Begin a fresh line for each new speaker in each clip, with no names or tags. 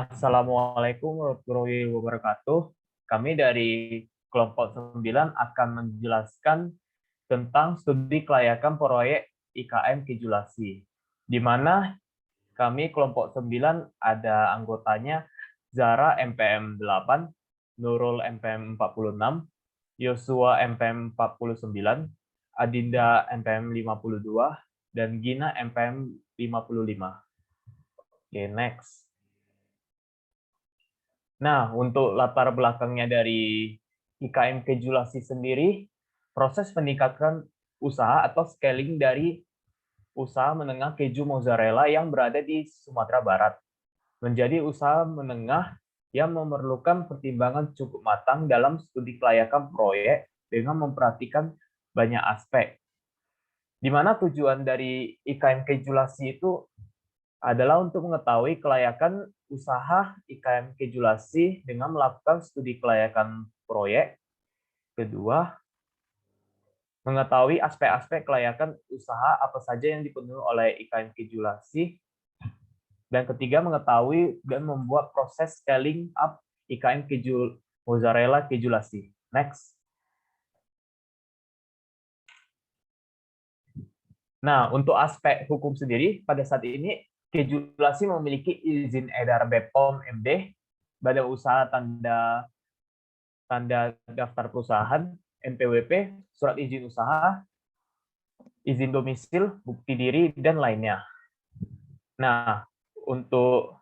Assalamualaikum warahmatullahi wabarakatuh. Kami dari kelompok 9 akan menjelaskan tentang studi kelayakan proyek IKM Kejulasi, di mana kami kelompok 9 ada anggotanya Zara MPM 8, Nurul MPM 46, Yosua MPM 49, Adinda MPM 52, dan Gina MPM 55. Oke, next. Nah, untuk latar belakangnya dari IKM Kejulasi sendiri, proses peningkatan usaha atau scaling dari usaha menengah keju mozzarella yang berada di Sumatera Barat menjadi usaha menengah yang memerlukan pertimbangan cukup matang dalam studi kelayakan proyek dengan memperhatikan banyak aspek. Di mana tujuan dari IKM Kejulasi itu adalah untuk mengetahui kelayakan usaha IKM Kejulasi dengan melakukan studi kelayakan proyek. Kedua, mengetahui aspek-aspek kelayakan usaha apa saja yang dipenuhi oleh IKM Kejulasi. Dan ketiga, mengetahui dan membuat proses scaling up IKM Mozzarella Kejulasi. Next. Nah, untuk aspek hukum sendiri, pada saat ini Kejulasi memiliki izin edar BPOM MD, Badan Usaha Tanda Daftar Perusahaan, NPWP, Surat Izin Usaha, Izin Domisil, Bukti Diri, dan lainnya. Nah, untuk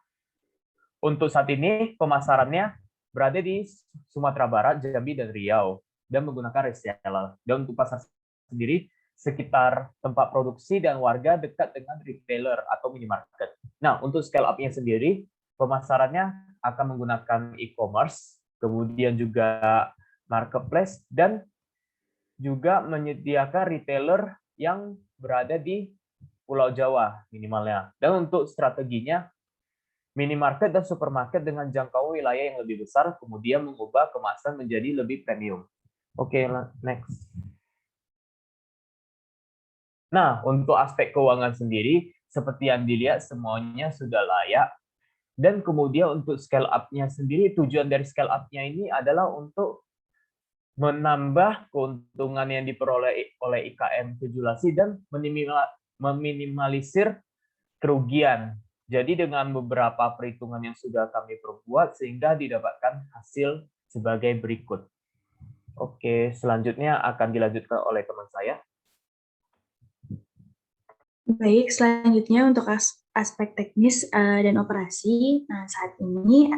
saat ini pemasarannya berada di Sumatera Barat, Jambi, dan Riau, dan menggunakan reseller. Dan untuk pasar sendiri, sekitar tempat produksi dan warga dekat dengan retailer atau minimarket. Nah, untuk scale up-nya sendiri, pemasarannya akan menggunakan e-commerce, kemudian juga marketplace, dan juga menyediakan retailer yang berada di Pulau Jawa minimalnya. Dan untuk strateginya, minimarket dan supermarket dengan jangkau wilayah yang lebih besar, kemudian mengubah kemasan menjadi lebih premium. Oke, next. Nah, untuk aspek keuangan sendiri, seperti yang dilihat semuanya sudah layak. Dan kemudian untuk scale up-nya sendiri, tujuan dari scale up-nya ini adalah untuk menambah keuntungan yang diperoleh oleh IKM Kejulasi dan meminimalisir kerugian. Jadi dengan beberapa perhitungan yang sudah kami perbuat sehingga didapatkan hasil sebagai berikut. Oke, selanjutnya akan dilanjutkan oleh teman saya.
Baik, selanjutnya untuk aspek teknis dan operasi. Nah, saat ini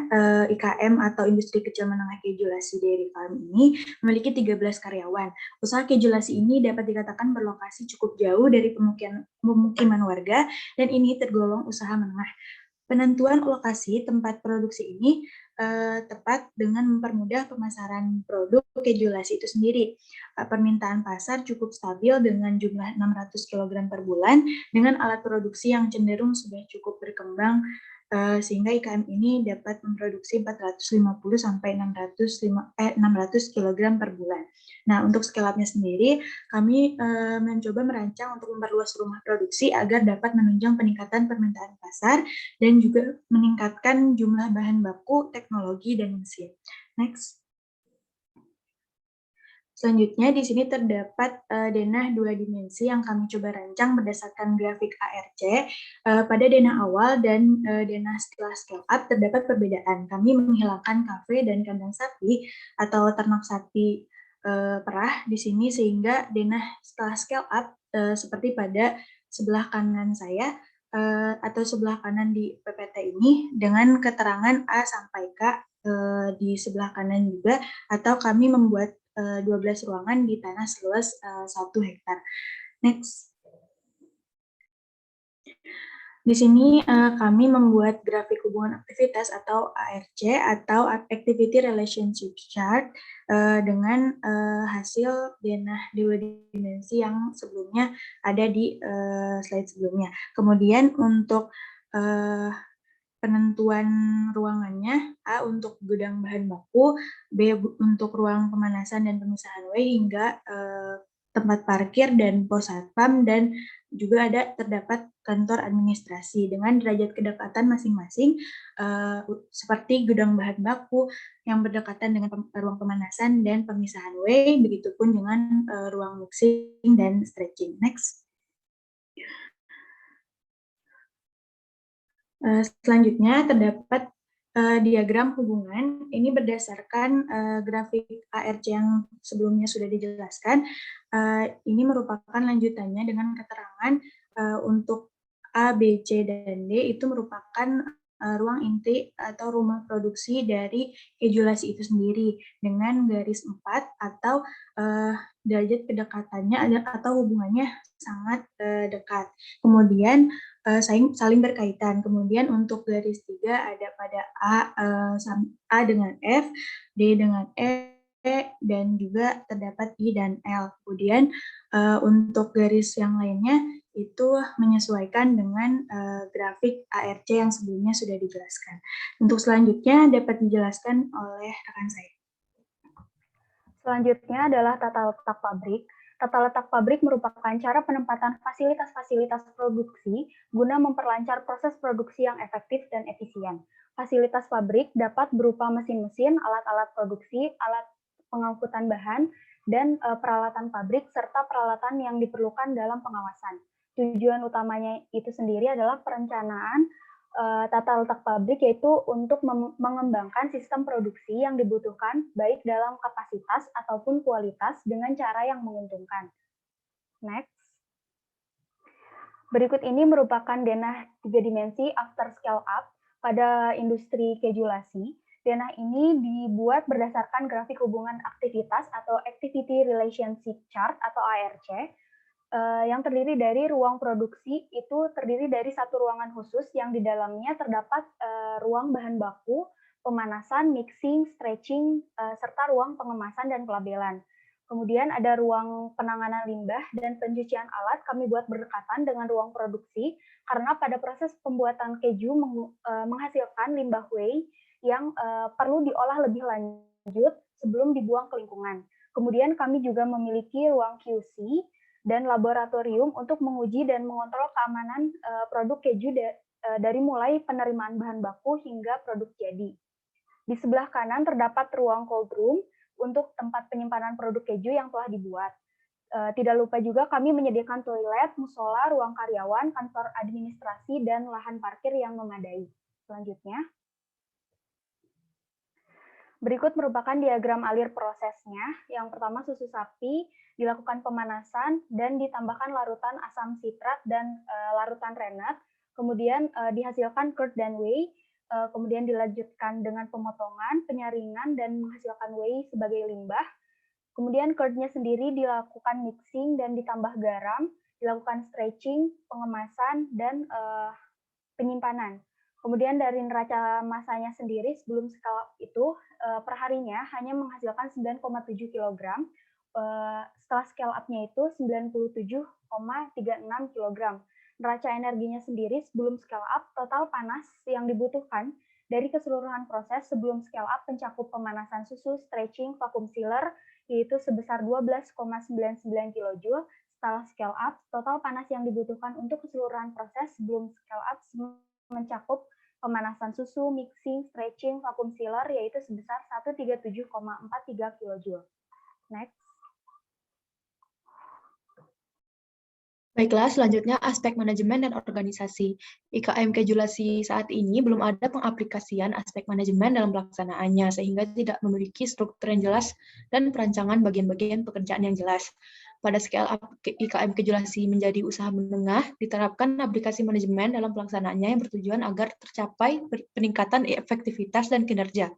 IKM atau Industri Kecil Menengah Kejulasi Dairy Farm ini memiliki 13 karyawan. Usaha kejulasi ini dapat dikatakan berlokasi cukup jauh dari pemukiman warga dan ini tergolong usaha menengah. Penentuan lokasi tempat produksi ini tepat dengan mempermudah pemasaran produk kejulasi itu sendiri. Permintaan pasar cukup stabil dengan jumlah 600 kg per bulan dengan alat produksi yang cenderung sudah cukup berkembang sehingga IKM ini dapat memproduksi 450 sampai 600 kg per bulan. Nah, untuk scale up-nya sendiri, kami mencoba merancang untuk memperluas rumah produksi agar dapat menunjang peningkatan permintaan pasar dan juga meningkatkan jumlah bahan baku, teknologi, dan mesin. Next. Selanjutnya, di sini terdapat denah dua dimensi yang kami coba rancang berdasarkan grafik ARC. Pada denah awal dan denah setelah scale up terdapat perbedaan. Kami menghilangkan kafe dan kandang sapi atau ternak sapi perah di sini sehingga denah setelah scale up seperti pada sebelah kanan saya atau sebelah kanan di PPT ini dengan keterangan A sampai K di sebelah kanan juga, atau kami membuat 12 ruangan di tanah seluas 1 hektar. Next. Di sini kami membuat grafik hubungan aktivitas atau ARC atau Activity Relationship Chart dengan hasil denah dua dimensi yang sebelumnya ada di slide sebelumnya. Kemudian untuk penentuan ruangannya, A untuk gudang bahan baku, B untuk ruang pemanasan dan pemisahan W, hingga tempat parkir dan pos satpam, dan juga terdapat kantor administrasi dengan derajat kedekatan masing-masing seperti gudang bahan baku yang berdekatan dengan ruang pemanasan dan pemisahan weigh, begitupun dengan ruang mixing dan stretching. Next. Selanjutnya terdapat diagram hubungan. Ini berdasarkan grafik ARC yang sebelumnya sudah dijelaskan. Ini merupakan lanjutannya dengan keterangan untuk A, B, C, dan D itu merupakan ruang inti atau rumah produksi dari keju lassi itu sendiri dengan garis 4 atau derajat kedekatannya atau hubungannya sangat dekat. Kemudian saling berkaitan. Kemudian untuk garis 3 ada pada A dengan F, D dengan E, dan juga terdapat I dan L. Kemudian untuk garis yang lainnya itu menyesuaikan dengan grafik ARC yang sebelumnya sudah dijelaskan. Untuk selanjutnya dapat dijelaskan oleh rekan saya.
Selanjutnya adalah tata letak pabrik. Tata letak pabrik merupakan cara penempatan fasilitas-fasilitas produksi guna memperlancar proses produksi yang efektif dan efisien. Fasilitas pabrik dapat berupa mesin-mesin, alat-alat produksi, alat pengangkutan bahan, dan peralatan pabrik, serta peralatan yang diperlukan dalam pengawasan. Tujuan utamanya itu sendiri adalah perencanaan tata letak pabrik, yaitu untuk mengembangkan sistem produksi yang dibutuhkan baik dalam kapasitas ataupun kualitas dengan cara yang menguntungkan. Next. Berikut ini merupakan denah 3 dimensi after scale up pada industri keju lassi. Denah ini dibuat berdasarkan grafik hubungan aktivitas atau Activity Relationship Chart atau ARC, yang terdiri dari ruang produksi itu terdiri dari satu ruangan khusus yang di dalamnya terdapat ruang bahan baku, pemanasan, mixing, stretching, serta ruang pengemasan dan pelabelan. Kemudian ada ruang penanganan limbah dan pencucian alat kami buat berdekatan dengan ruang produksi karena pada proses pembuatan keju menghasilkan limbah whey yang perlu diolah lebih lanjut sebelum dibuang ke lingkungan. Kemudian kami juga memiliki ruang QC dan laboratorium untuk menguji dan mengontrol keamanan produk keju dari mulai penerimaan bahan baku hingga produk jadi. Di sebelah kanan terdapat ruang cold room untuk tempat penyimpanan produk keju yang telah dibuat. Tidak lupa juga kami menyediakan toilet, musola, ruang karyawan, kantor administrasi, dan lahan parkir yang memadai. Selanjutnya. Berikut merupakan diagram alir prosesnya. Yang pertama, susu sapi dilakukan pemanasan dan ditambahkan larutan asam sitrat dan larutan renat. Kemudian dihasilkan curd dan whey. Kemudian dilanjutkan dengan pemotongan, penyaringan, dan menghasilkan whey sebagai limbah. Kemudian curd-nya sendiri dilakukan mixing dan ditambah garam, dilakukan stretching, pengemasan, dan penyimpanan. Kemudian dari neraca masanya sendiri sebelum scale up itu perharinya hanya menghasilkan 9,7 kg. Setelah scale up-nya itu 97,36 kg. Neraca energinya sendiri sebelum scale up total panas yang dibutuhkan dari keseluruhan proses sebelum scale up mencakup pemanasan susu, stretching, vacuum sealer yaitu sebesar 12,99 kJ. Setelah scale up, total panas yang dibutuhkan untuk keseluruhan proses sebelum scale up mencakup pemanasan susu, mixing, stretching, vacuum sealer yaitu sebesar 137,43 kJ. Next.
Baiklah, selanjutnya aspek manajemen dan organisasi. IKM Keju Lassi saat ini belum ada pengaplikasian aspek manajemen dalam pelaksanaannya, sehingga tidak memiliki struktur yang jelas dan perancangan bagian-bagian pekerjaan yang jelas. Pada scale up IKM Keju Lassi menjadi usaha menengah, diterapkan aplikasi manajemen dalam pelaksanaannya yang bertujuan agar tercapai peningkatan efektivitas dan kinerja.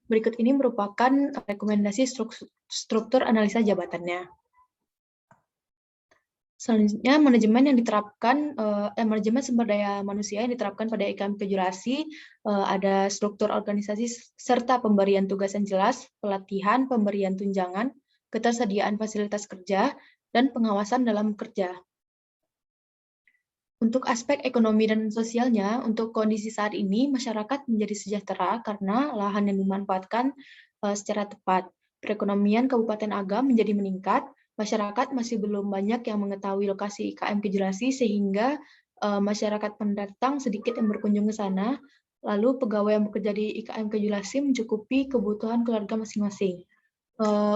Berikut ini merupakan rekomendasi struktur analisa jabatannya. Selanjutnya, manajemen yang diterapkan, manajemen sumber daya manusia yang diterapkan pada IKM Keju Lassi, ada struktur organisasi serta pemberian tugas yang jelas, pelatihan, pemberian tunjangan, ketersediaan fasilitas kerja, dan pengawasan dalam kerja. Untuk aspek ekonomi dan sosialnya, untuk kondisi saat ini, masyarakat menjadi sejahtera karena lahan yang dimanfaatkan secara tepat. Perekonomian Kabupaten Agam menjadi meningkat, Masyarakat masih belum banyak yang mengetahui lokasi IKM Kejulasi sehingga masyarakat pendatang sedikit yang berkunjung ke sana. Lalu pegawai yang bekerja di IKM Kejulasi mencukupi kebutuhan keluarga masing-masing.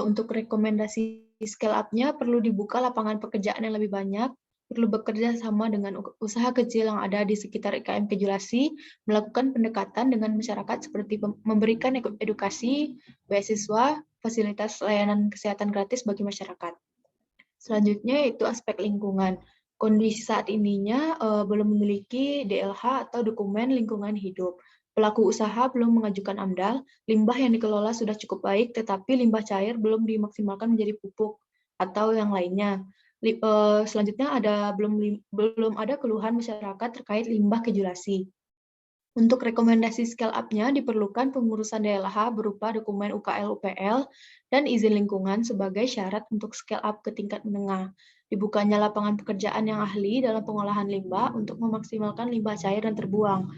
Untuk rekomendasi scale up-nya perlu dibuka lapangan pekerjaan yang lebih banyak, perlu bekerja sama dengan usaha kecil yang ada di sekitar IKM Kejulasi, melakukan pendekatan dengan masyarakat seperti memberikan edukasi, beasiswa, fasilitas layanan kesehatan gratis bagi masyarakat. Selanjutnya yaitu aspek lingkungan. Kondisi saat ininya belum memiliki DLH atau dokumen lingkungan hidup. Pelaku usaha belum mengajukan AMDAL, limbah yang dikelola sudah cukup baik, tetapi limbah cair belum dimaksimalkan menjadi pupuk atau yang lainnya. Selanjutnya belum ada keluhan masyarakat terkait limbah Kejulasi. Untuk rekomendasi scale up-nya diperlukan pengurusan DLH berupa dokumen UKL-UPL dan izin lingkungan sebagai syarat untuk scale up ke tingkat menengah. Dibukanya lapangan pekerjaan yang ahli dalam pengolahan limbah untuk memaksimalkan limbah cair dan terbuang.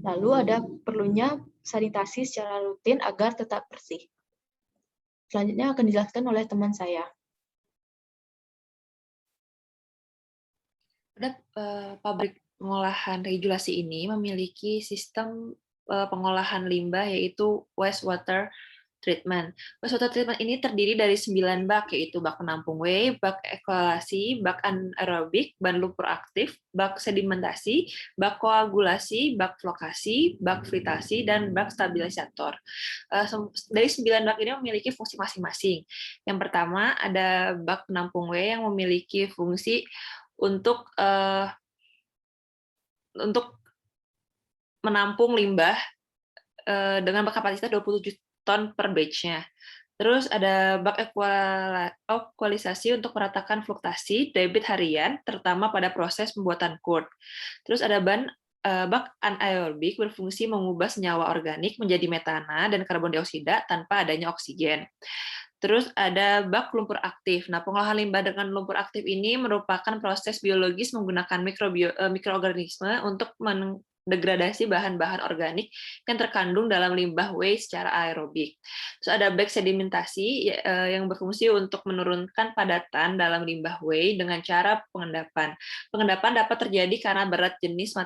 Lalu ada perlunya sanitasi secara rutin agar tetap bersih. Selanjutnya akan dijelaskan oleh teman saya.
Pabrik pengolahan regulasi ini memiliki sistem pengolahan limbah yaitu wastewater treatment. Wastewater treatment ini terdiri dari 9 bak, yaitu bak penampung whey, bak evaluasi, bak anaerobik, bak lumpur aktif, bak sedimentasi, bak koagulasi, bak flokasi, bak fritasi, dan bak stabilisator. Dari 9 bak ini memiliki fungsi masing-masing. Yang pertama ada bak penampung whey yang memiliki fungsi untuk menampung limbah dengan kapasitas 27 ton per batch-nya. Terus ada bak ekualisasi untuk meratakan fluktuasi debit harian, terutama pada proses pembuatan quart. Terus ada bak anaerobik berfungsi mengubah senyawa organik menjadi metana dan karbon dioksida tanpa adanya oksigen. Terus ada bak lumpur aktif. Nah, pengolahan limbah dengan lumpur aktif ini merupakan proses biologis menggunakan mikroorganisme untuk degradasi bahan-bahan organik yang terkandung dalam limbah whey secara aerobik. Terus ada bak sedimentasi yang berfungsi untuk menurunkan padatan dalam limbah whey dengan cara pengendapan. Pengendapan dapat terjadi karena berat jenis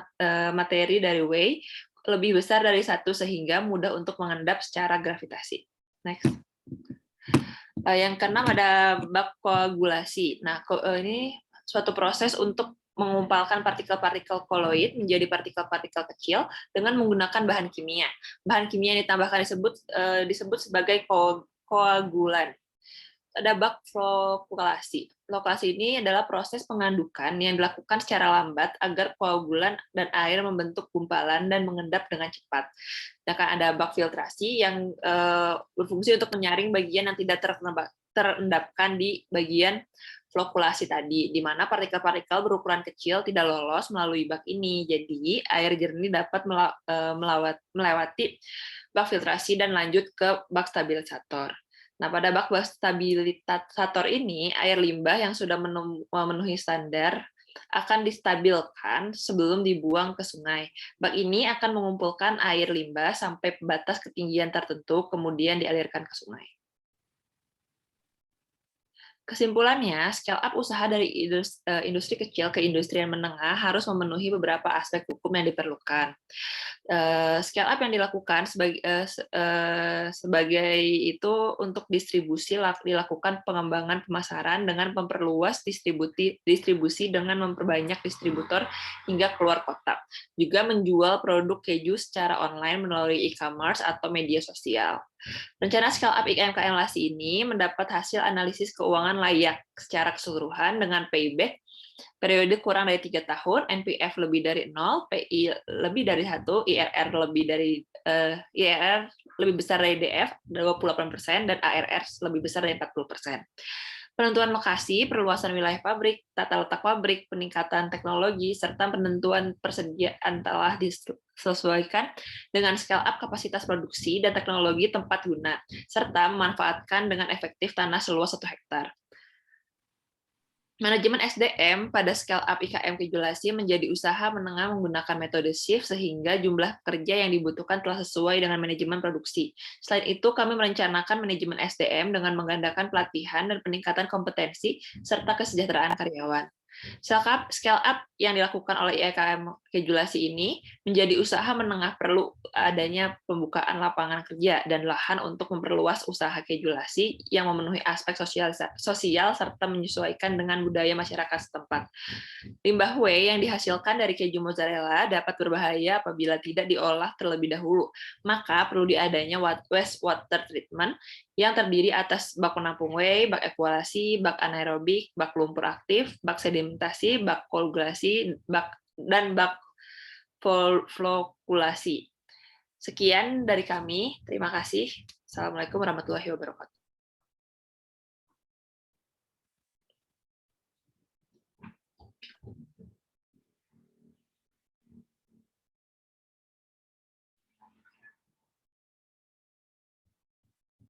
materi dari whey lebih besar dari 1 sehingga mudah untuk mengendap secara gravitasi. Next. Yang keenam ada bak koagulasi. Nah, ini suatu proses untuk mengumpalkan partikel-partikel koloid menjadi partikel-partikel kecil dengan menggunakan bahan kimia. Bahan kimia yang ditambahkan disebut sebagai koagulan. Ada bak flokulasi. Flokulasi ini adalah proses pengandukan yang dilakukan secara lambat agar koagulan dan air membentuk gumpalan dan mengendap dengan cepat. Sedangkan ada bak filtrasi yang berfungsi untuk menyaring bagian yang tidak terendapkan di bagian flokulasi tadi, di mana partikel-partikel berukuran kecil tidak lolos melalui bak ini. Jadi, air jernih dapat melewati bak filtrasi dan lanjut ke bak stabilisator. Nah, pada bak stabilisator ini, air limbah yang sudah memenuhi standar akan distabilkan sebelum dibuang ke sungai. Bak ini akan mengumpulkan air limbah sampai batas ketinggian tertentu, kemudian dialirkan ke sungai. Kesimpulannya, scale up usaha dari industri kecil ke industri yang menengah harus memenuhi beberapa aspek hukum yang diperlukan. Scale up yang dilakukan sebagai itu untuk distribusi dilakukan pengembangan pemasaran dengan memperluas distribusi dengan memperbanyak distributor hingga keluar kota. Juga menjual produk keju secara online melalui e-commerce atau media sosial. Rencana scale up IKM Kejulasi ini mendapat hasil analisis keuangan layak secara keseluruhan dengan payback periode kurang dari 3 tahun, NPF lebih dari 0, PI lebih dari 1, IRR lebih besar dari DF 28%, dan ARR lebih besar dari 40%. Penentuan lokasi, perluasan wilayah pabrik, tata letak pabrik, peningkatan teknologi, serta penentuan persediaan telah disesuaikan dengan scale up kapasitas produksi dan teknologi tempat guna, serta memanfaatkan dengan efektif tanah seluas 1 hektar. Manajemen SDM pada scale up IKM Kejulasi menjadi usaha menengah menggunakan metode shift sehingga jumlah kerja yang dibutuhkan telah sesuai dengan manajemen produksi. Selain itu, kami merencanakan manajemen SDM dengan menggandakan pelatihan dan peningkatan kompetensi serta kesejahteraan karyawan. Scale up yang dilakukan oleh IKM Kejulasi ini menjadi usaha menengah perlu adanya pembukaan lapangan kerja dan lahan untuk memperluas usaha kejulasi yang memenuhi aspek sosial serta menyesuaikan dengan budaya masyarakat setempat. Limbah whey yang dihasilkan dari keju mozzarella dapat berbahaya apabila tidak diolah terlebih dahulu. Maka perlu diadanya wastewater treatment yang terdiri atas bak penampung whey, bak evaluasi, bak anaerobik, bak lumpur aktif, bak sedimentasi, bak koagulasi, dan bak flokulasi. Sekian dari kami. Terima kasih. Assalamualaikum warahmatullahi wabarakatuh.